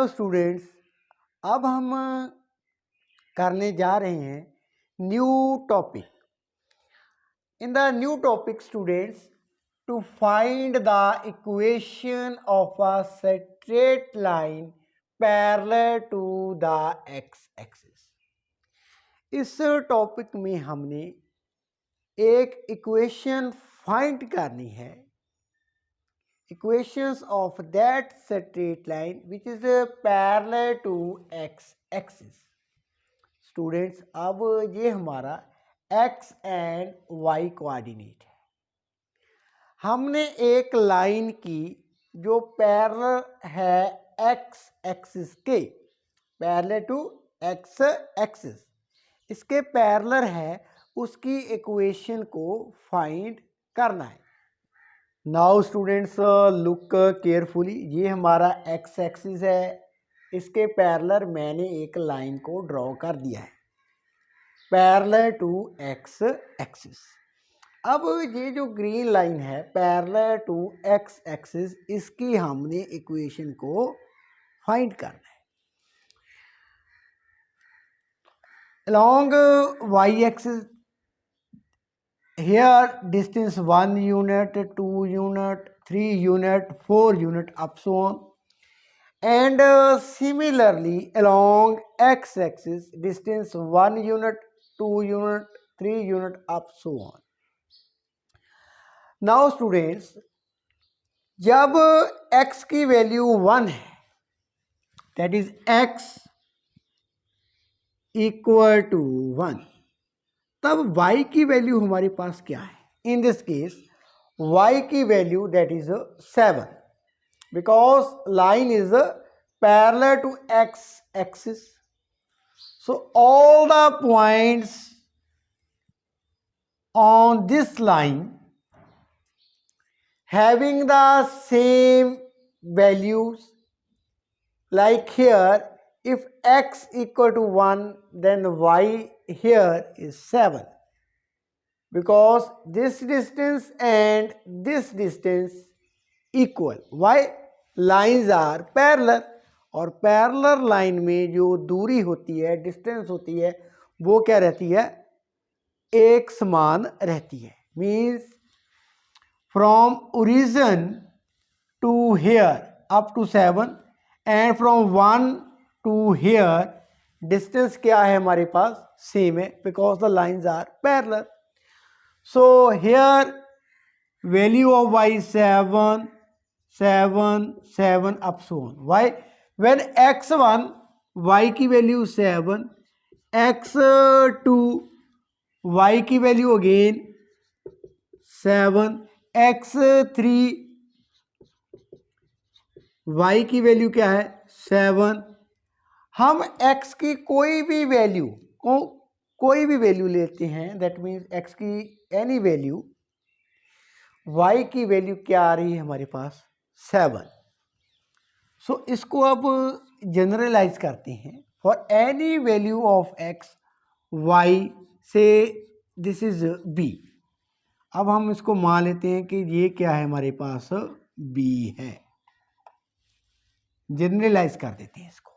Hello students, अब हम करने जा रहे हैं new topic. In the new topic students, to find the equation of a straight line parallel to the x axis. इस topic में हमने एक इक्वेशन फाइंड करनी है, equations of that straight line which is parallel to x axis। Students, अब ये हमारा x and y coordinate है। हमने एक लाइन की जो पैरेलल है x एक्सिस के, पैरेलल टू x एक्सिस, इसके पैरेलल है, उसकी इक्वेशन को फाइंड करना है। नाउ स्टूडेंट्स लुक केयरफुली, ये हमारा एक्स एक्सिस है, इसके पैरेलल मैंने एक लाइन को ड्रॉ कर दिया है पैरेलल टू एक्स एक्सिस। अब ये जो ग्रीन लाइन है पैरेलल टू एक्स एक्सिस, इसकी हमने इक्वेशन को फाइंड करना है। Along y axis, here distance 1 unit, 2 unit, 3 unit, 4 unit, up so on, and similarly along x axis distance 1 unit, 2 unit, 3 unit, up so on. Now students, जब x की value 1 है, that is x equal to 1, तब y की value हमारे पास क्या है? In this case y की value that is 7, because line is parallel to x axis. So all the points on this line having the same values, like here if x equal to 1, then y here is 7, because this distance and this distance equal. Why? Lines are parallel, और parallel line में जो दूरी होती है, distance होती है, वो क्या रहती है? एक समान रहती है। Means from origin to here up to 7 and from 1 to here distance क्या है हमारे पास? सेम है, because the lines are parallel. So here value of y 7 7 7 up so on. Why? When x1 y की वैल्यू 7, x2 y की value again 7, x3 y की value क्या है? 7। हम x की कोई भी वैल्यू लेते हैं, दैट मीन्स x की एनी वैल्यू, y की वैल्यू क्या आ रही है हमारे पास? 7। सो इसको अब जनरलाइज करते हैं। For any value of x y, से दिस इज b। अब हम इसको मान लेते हैं कि ये क्या है हमारे पास? b है। जनरलाइज कर देते हैं इसको,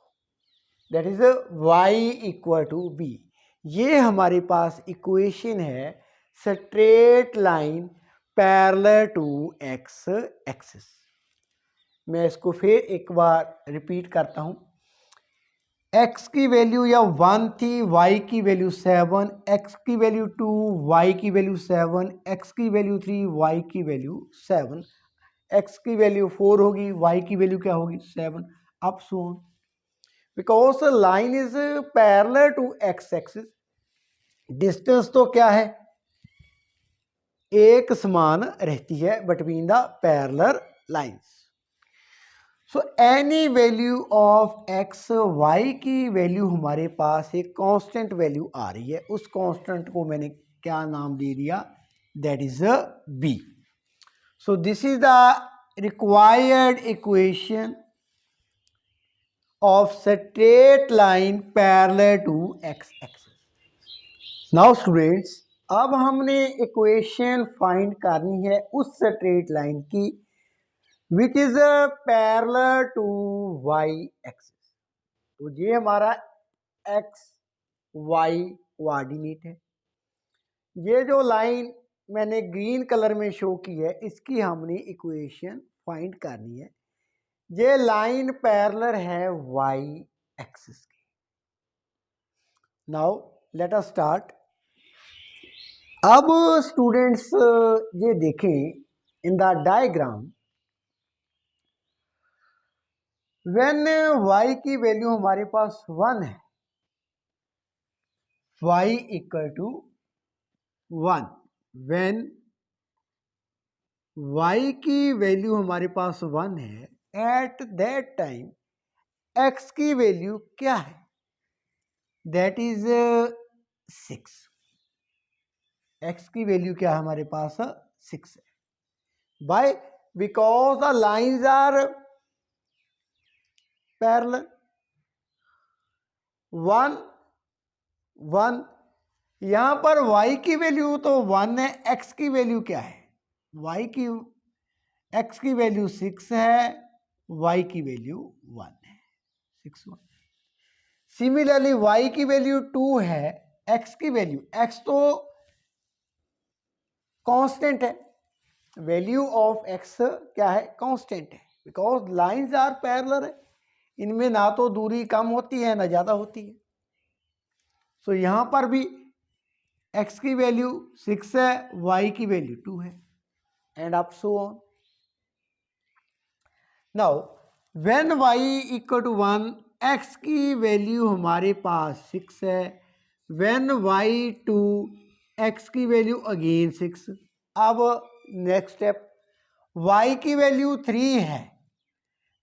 that is y equal to b। ये हमारे पास इक्वेशन है straight line parallel to x axis. मैं इसको फिर एक बार रिपीट करता हूँ। x की वैल्यू या 1 थी, y की वैल्यू 7, x की वैल्यू 2, y की वैल्यू 7, x की वैल्यू 3, y की वैल्यू 7, x की वैल्यू 4 होगी, y की वैल्यू क्या होगी? 7, up so on. Because line is parallel to x axis, distance तो क्या है? एक समान रहती है between the parallel lines. So any value of x, y की वैल्यू हमारे पास एक कांस्टेंट वैल्यू आ रही है, उस कांस्टेंट को मैंने क्या नाम दे दिया? That is b. So this is the required equation of straight line parallel to x axis। Now students, अब हमने इक्वेशन फाइंड करनी है उस स्ट्रेट लाइन की which is parallel to y axis। तो ये हमारा एक्स वाई कोऑर्डिनेट है। ये जो लाइन मैंने ग्रीन कलर में शो की है, इसकी हमने इक्वेशन फाइंड करनी है। ये लाइन पैरेलल है वाई एक्सिस की। Now let us start. अब स्टूडेंट्स ये देखें in the diagram, when y की वैल्यू हमारे पास 1 है, y equal to 1, when y की वैल्यू हमारे पास 1 है, एट दैट टाइम x की वैल्यू क्या है? That is 6। x की वैल्यू क्या है हमारे पास? 6 है। By because the lines are parallel. 1 1, यहां पर y की वैल्यू तो 1 है, x की वैल्यू क्या है? x की वैल्यू 6 है, y की वैल्यू 1 है, 6 1। सिमिलरली y की वैल्यू 2 है, x की वैल्यू, x तो कांस्टेंट है, वैल्यू ऑफ x क्या है? कांस्टेंट है, बिकॉज लाइंस आर पैरेलल है, इनमें ना तो दूरी कम होती है ना ज्यादा होती है। सो यहां पर भी x की वैल्यू 6 है, y की वैल्यू 2 है, and up so on. Now when y equal to 1, x की वैल्यू हमारे पास 6 है, व्हेन y 2, x की वैल्यू अगेन 6। अब नेक्स्ट स्टेप, y की वैल्यू 3 है,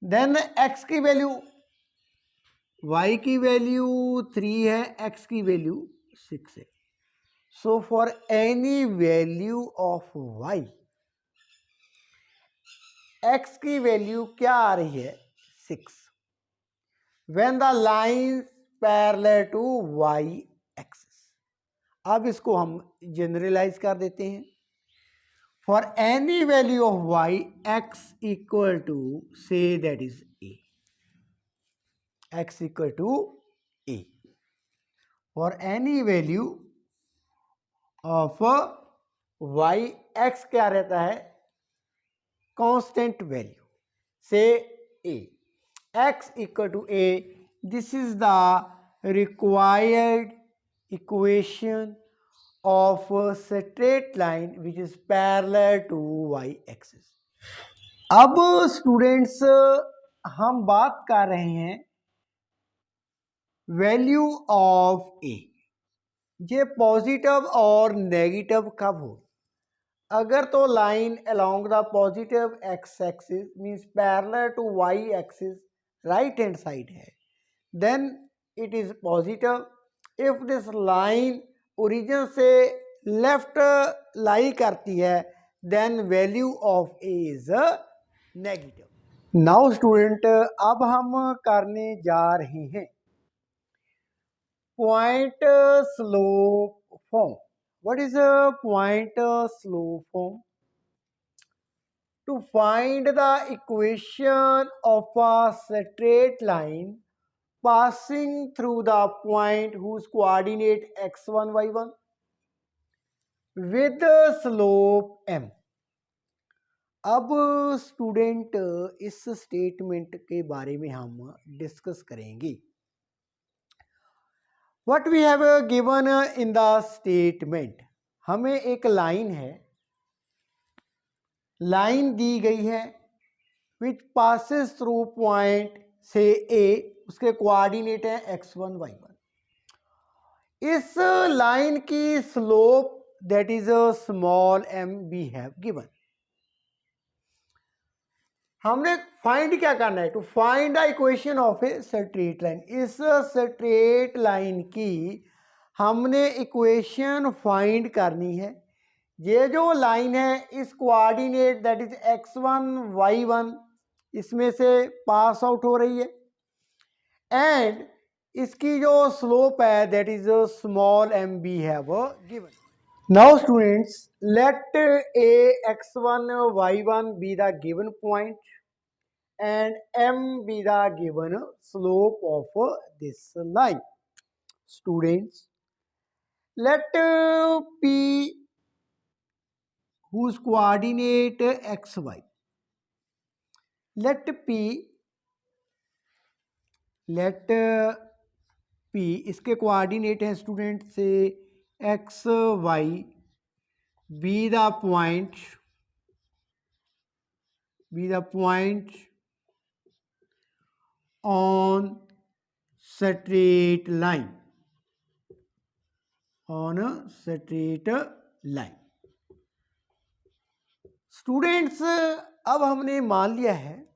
देन x की वैल्यू, y की वैल्यू 3 है, x की वैल्यू 6 है। So for any value of y, x की वैल्यू क्या आ रही है? 6, when the lines parallel to y axis। अब इसको हम जनरलाइज कर देते हैं। For any value of y, x equal to say that is a, x equal to a। For any value of y, x क्या रहता है? Constant value, say a, x equal to a, this is the required equation of a straight line which is parallel to y axis। अब students हम बात कर रहे हैं value of a, ये पॉजिटिव और नेगेटिव कब हो? अगर तो line along the positive x axis means parallel to y axis right hand side है, then it is positive. If this line origin से लेफ्ट लाई करती है, देन value of a is negative. Now student अब हम करने जा रहे हैं point slope form. What is a point slope form? To find the equation of a straight line passing through the point whose coordinate x1 y1 with the slope m। अब student इस statement के बारे में हम discuss करेंगे। What we have given in the statement, हमें एक line है, लाइन दी गई है विच पासिस थ्रू पॉइंट से ए, उसके कोऑर्डिनेट है x1 y1। इस लाइन की slope that is a small m we have given. हमने फाइंड क्या करना है? To find the equation of a straight line. इस स्ट्रेट लाइन की हमने इक्वेशन फाइंड करनी है। ये जो लाइन है इस coordinate that is x1 y1 इसमें से पास आउट हो रही है, एंड इसकी जो स्लोप है that is small m be है वो given. Now students let a x1 y1 be the given point and m be the given slope of this line. Students, let P whose coordinate xy, let P इसके coordinate हैं student say x y, be the point on straight line, on a straight line. Students, अब हमने मान लिया है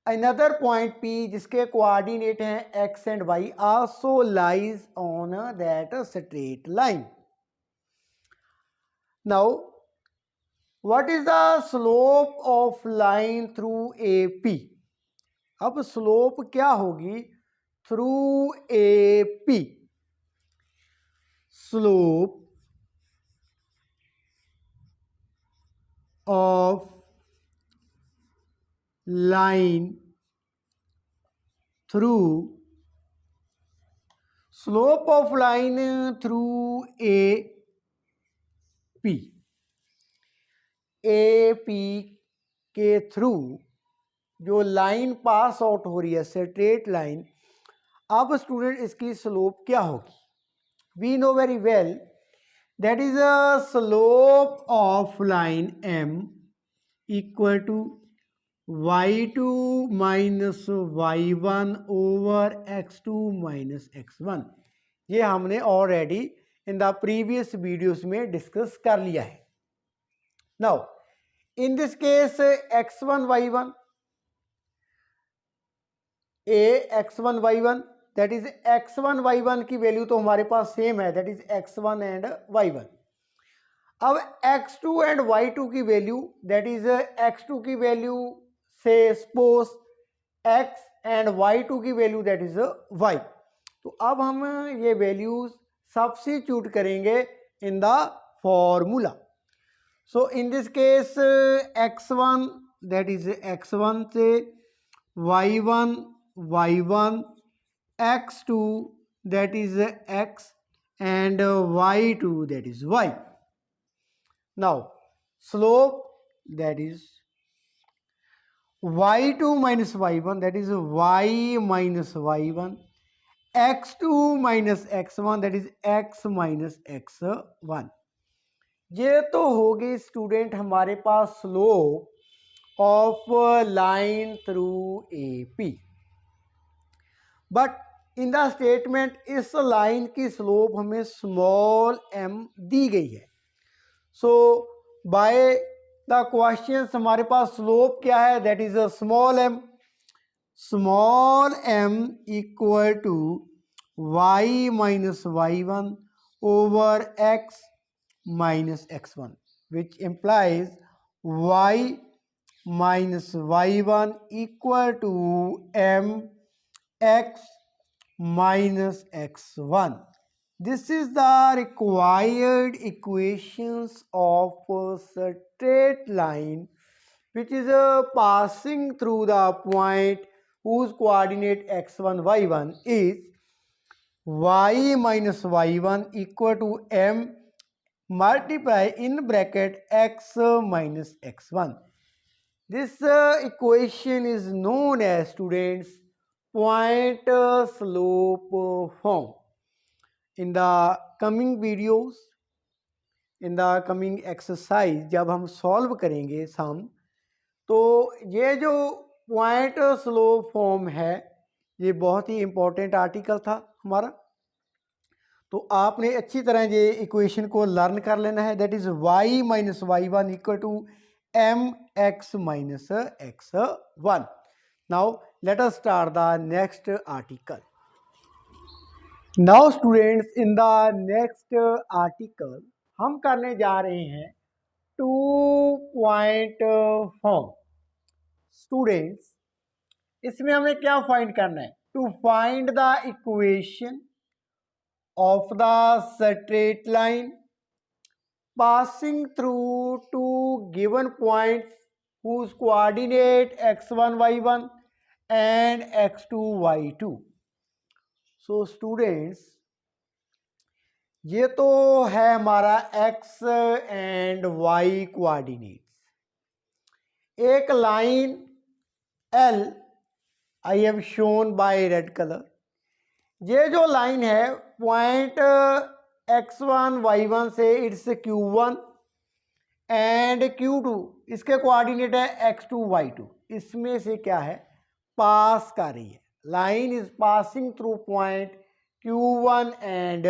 another point P जिसके coordinate हैं x and y also lies on that straight line. Now what is the slope of line through AP? अब slope क्या होगी through AP? Slope of line through AP के थ्रू जो लाइन पास आउट हो रही है स्ट्रेट लाइन, अब स्टूडेंट इसकी स्लोप क्या होगी? We know very well that is a slope of line M equal to y2 minus y1 over x2 minus x1. ये हमने already in the previous videos में डिस्कस कर लिया है. Now in this case x1 y1 x1 y1, that is x1 y1 की value तो हमारे पास सेम है, that is x1 and y1. अब x2 एंड y2 की वैल्यू, दैट इज x2 की वैल्यू से सपोज x एंड y2 की वैल्यू दैट इज y. तो अब हम ये वैल्यूज सब्स्टिट्यूट करेंगे in the formula. So in this case x1 that is x1 से y1 y1, x2 that is x and y2 that is y. Now slope that is y2 minus y1 that is y minus y1, x2 minus x1 that is x minus x1. ये तो हो गई student हमारे पास slope of line through AP. But in the statement इस line की slope हमें small m दी गई है. सो बाय द क्वेश्चन हमारे पास स्लोप क्या है, that is a small m. Small m equal to y minus y1 over x minus x1, which implies y minus y1 equal to m x minus x1. This is the required equations of a straight line which is passing through the point whose coordinate x1 y1 is y minus y1 equal to m multiply in bracket x minus x1. This equation is known as, students, point slope form. In the coming videos, in the coming exercise जब हम solve करेंगे सम, तो ये जो point slope form है ये बहुत ही important article था हमारा. तो आपने अच्छी तरह ये इक्वेशन को लर्न कर लेना है. That is y minus y1 equal to m x minus x1. Now let us start the next article. Now students, in the next article हम करने जा रहे हैं 2-point form. Students, इसमें हमें क्या फाइंड करना है? To find the equation of the straight line passing through two given points whose coordinate x1 y1 and x2 y2. So students, ये तो है हमारा x एंड y कोऑर्डिनेट्स. एक line L I have shown by red colour. ये जो line है point x1 y1 से it's q1 and q2, इसके कोऑर्डिनेट है x2 y2. इसमें से क्या है, पास कर रही है. Line is passing through point q1 and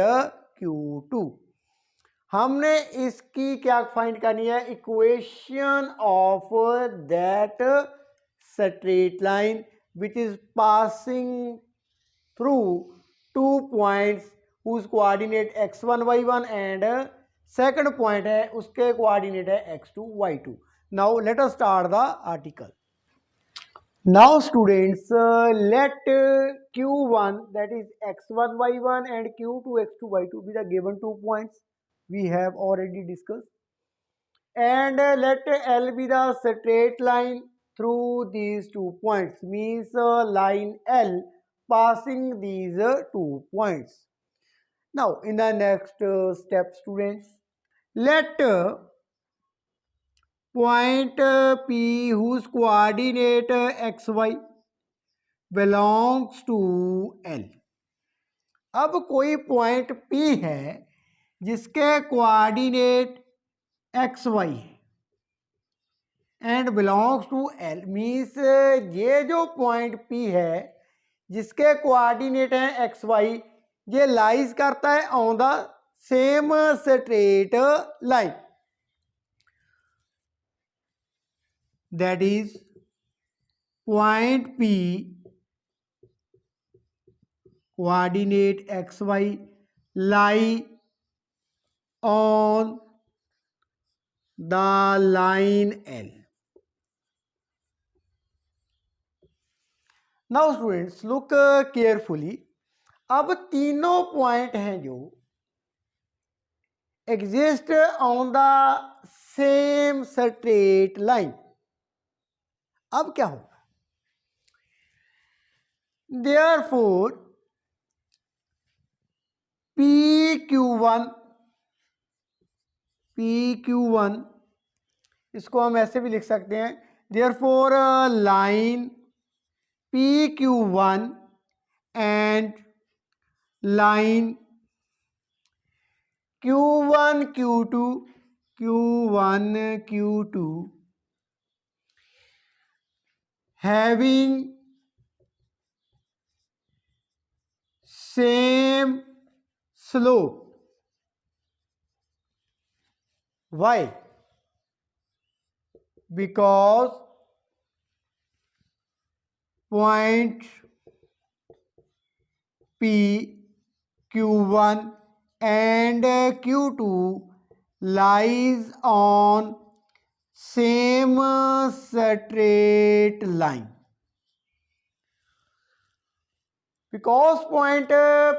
q2. हमने इसकी क्या फाइंड करनी है, equation of that straight line which is passing through 2 points whose coordinate x1 y1 and second point है उसके coordinate है x2 y2. Now let us start the article. Now students, let q1, that is x1 y1 and q2 x2 y2 be the given 2 points we have already discussed, and let L be the straight line through these 2 points, means line L passing these 2 points. Now in the next step students, let point P whose coordinate xy belongs to L. अब कोई point P है जिसके coordinate xy and belongs to L, means ये जो point P है जिसके coordinate है x Y, ये लाइज करता है on the same straight line, that is point P coordinate x y lie on the line L. Now students look carefully. अब तीनों पॉइंट हैं जो exist on the same straight line. अब क्या होगा, देयरफॉर PQ1 इसको हम ऐसे भी लिख सकते हैं, therefore line PQ1 and line Q1 Q2 having same slope. Why? Because point P Q1 and Q2 lies on same straight line. Because point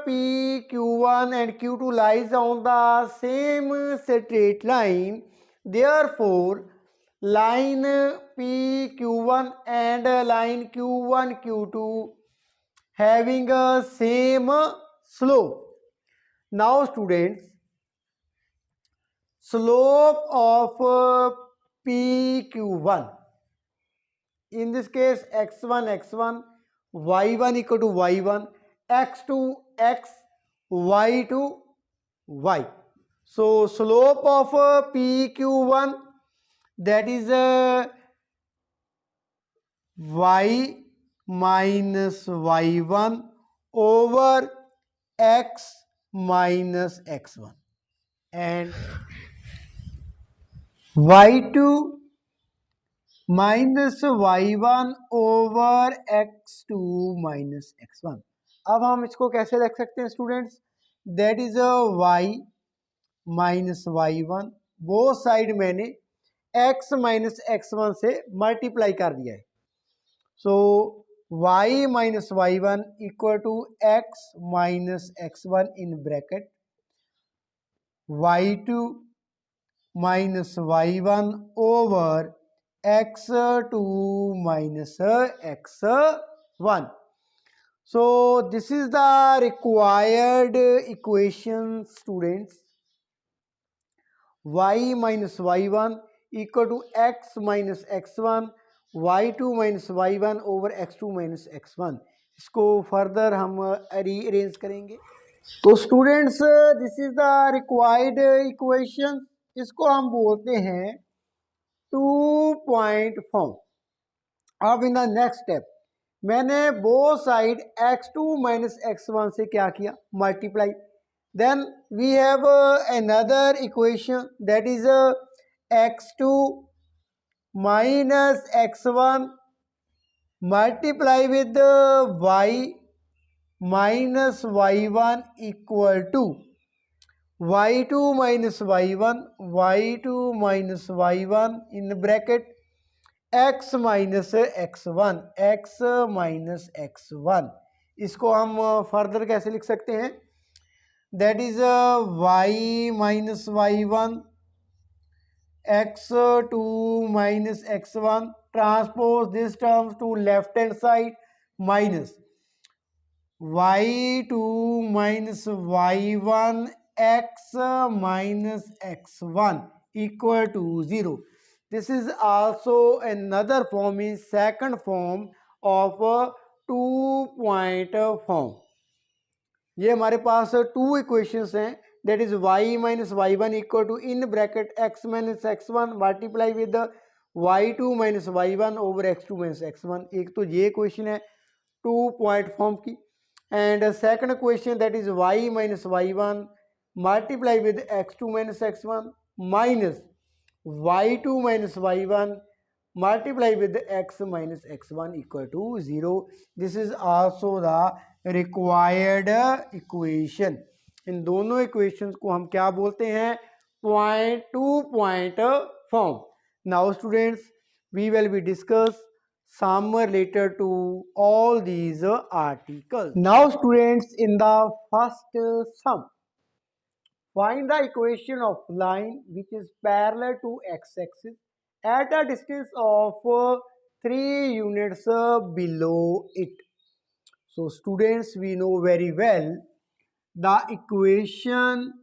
P Q1 and Q2 lies on the same straight line, therefore line P Q1 and line Q1 Q2 having a same slope. Now students, slope of PQ1, in this case x1 y1 equal to y1, x2 x, y2 y. So slope of PQ1, that is y minus y1 over x minus x1, and y2 minus y1 over x2 minus x1. अब हम इसको कैसे लिख सकते हैं students, that is y minus y1, वो side मैंने x minus x1 से मल्टीप्लाई कर दिया है. सो y minus y1 equal to x minus x1 in bracket y2 minus y1 over x2 minus x1. So this is the required equation, students. Y minus y1 equal to x minus x1, y2 minus y1 over x2 minus x1. इसको further हम rearrange करेंगे. तो students, this is the required equation. इसको हम बोलते हैं 2 point form. अब in the next step मैंने both side x2 minus x1 से क्या किया, multiply. Then we have another equation that is x2 minus x1 multiply with y minus y1 equal to y2 minus y1 in bracket x minus x1. इसको हम further कैसे लिख सकते हैं, that is y minus y1 x2 minus x1 transpose this terms to left hand side minus y2 minus y1 x minus x1 equal to 0. This is also another form, is second form of a 2 point form. ये हमारे पास two equations हैं, that is y minus y1 equal to in bracket x minus x1 multiply with y2 minus y1 over x2 minus x1. एक तो ये equation है 2 point form की. And second question that is y minus y1 multiply with x2 minus x1 minus y2 minus y1 multiply with x minus x1 equal to 0. This is also the required equation. इन दोनों equations को हम क्या बोलते हैं, two point form. Now students, we will be discuss some related to all these articles. Now students, in the first sum, find the equation of line which is parallel to x-axis at a distance of 3 units below it. So students, we know very well the equation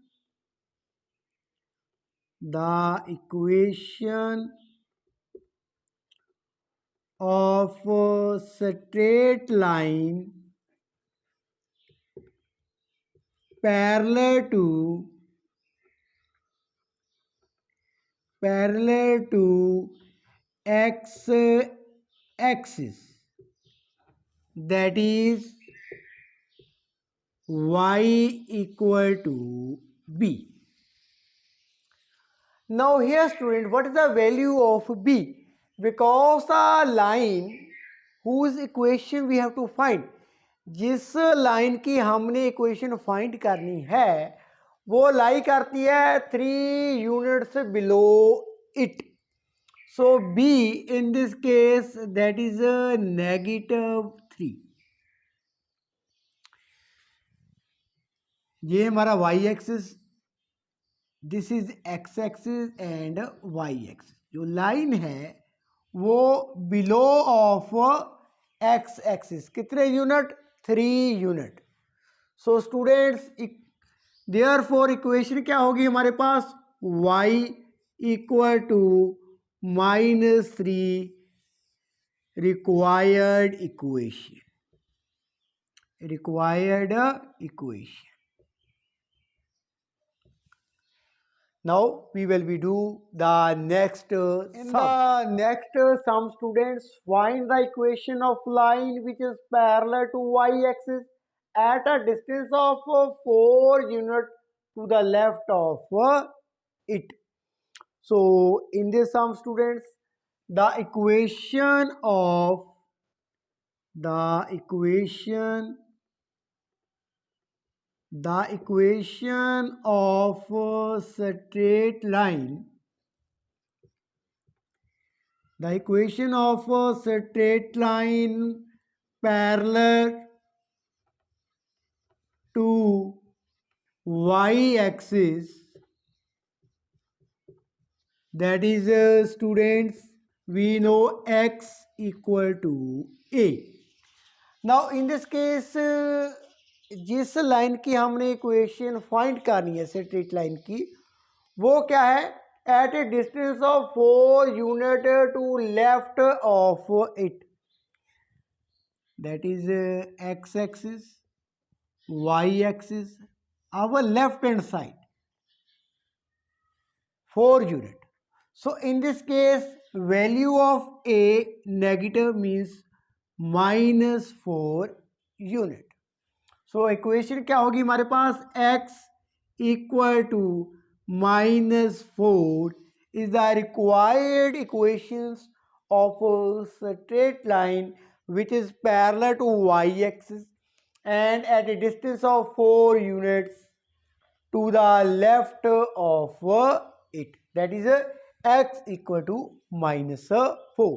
of a straight line parallel to x-axis, that is y equal to b. Now here student, what is the value of b? Because the line whose equation we have to find, जिस line की हमने equation find करनी है वो लाई करती है 3 units below it. So b in this case, that is a -3. ये हमारा y axis, this is x axis and y axis. जो लाइन है वो बिलो ऑफ x एक्सिस कितने unit, 3 unit. So students, therefore equation क्या होगी हमारे पास, y equal to -3 required equation. Now we will be do the next in sum. The next sum, students, find the equation of line which is parallel to y-axis at a distance of 4 units to the left of it. So in this sum, students, the equation of a straight line, parallel to y-axis, that is students we know x equal to a. Now in this case जिस line की हमने equation find करनी है straight line की, वो क्या है, at a distance of 4 unit to left of it, that is x axis, y axis, our left hand side, 4 unit. So in this case value of a negative means -4 unit. So equation क्या होगी हमारे पास, x equal to -4 is the required equations of a straight line which is parallel to y axis and at a distance of 4 units to the left of it, that is x equal to -4.